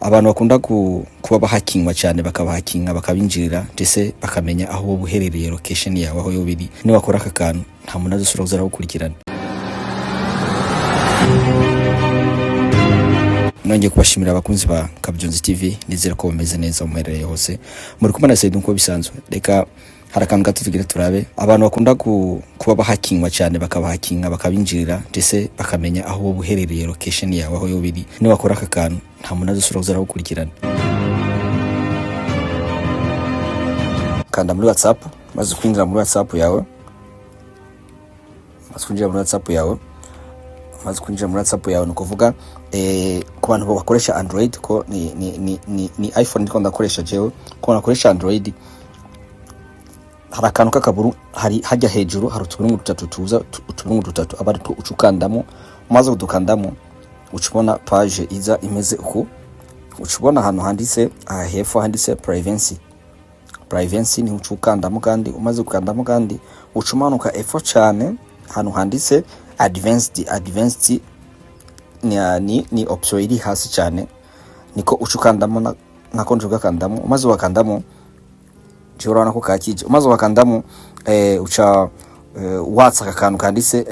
abantu bakunda kuba bahakingwa cyane bakabahakinga bakabinjirira ndetse bakamenya aho buherereye location yawe aho yo biri ni bakora aka kantu nta muntu azusura kuzara gukurikirana. Nongeye kubashimira abakunzi ba Kabyonzi TV nizera ko bameze neza umuherereye hose muri kumana Said nko bisanzwe. Reka harakantu gato tugira turabe abantu bakunda kuba bahakingwa cyane bakabahakinga bakabinjirira ndetse bakamenya aho buherereye location yawe aho yo biri ni bakora aka kantu nta muntu azusura kuzara gukurikirana. Kanda muri Whatsap maze kwinjira muri Whatsap yawe maze kwinjira muri WhatsApp yawe no kuvuga ku bantu bakoresha Android ko ni iPhone ndiko ndakoresha jewe ko nakoresha Android harakantu kakaburu hari hajya hejuru hari utuntu dutatu tuza utuntu dutatu abari ucukandamo maze udukandamo ucubona page iza imeze uko ucubona hano handitse hepfo handitse privacy ni ucukandamo kandi umaze gukandamo kandi ucumanuka epfo cyane hano handitse advanced ni option iri hasi cyane niko ucukandamo nako njugakandamo umaze wakandamo jorana ko kakije umaze wakandamo uca watsa akantu kanditse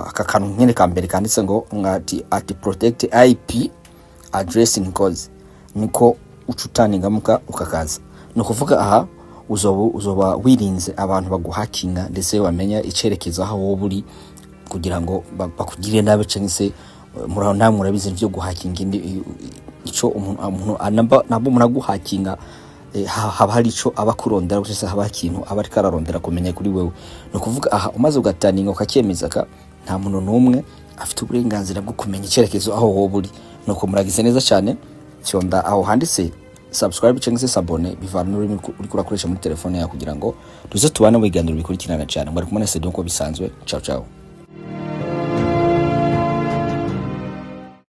akakantu nyene kambere kanditse ngo ngati at protect IP addressing codes niko ucutaningamuka ukakaza no kuvuga aha uzoba wirinze abantu baguhakinga ndetse wamenya icerekezo aho wo buri kugira ngo bakugire nabe cyangise muraho namwe urabizi byo guhakinga ico umuntu nabo munaguhakinga haba hari ico abakurondera cyose haba ikintu abari kararondera kumenya kuri wewe no kuvuga aha umaze ugataninga ukakemeza ka nta muntu numwe afite uburenganzira bwo kumenya icerekezo aho wo buri no ko muragize neza cyane cyonda aho handitse subscribe cyangwa se abone bivana n'uri kurakoresha muri telefone yawe kugira ngo tuze tubane mu biganiro bikurikirana cyane mwari kumwe na Said nko bisanzwe. Ciao ciao.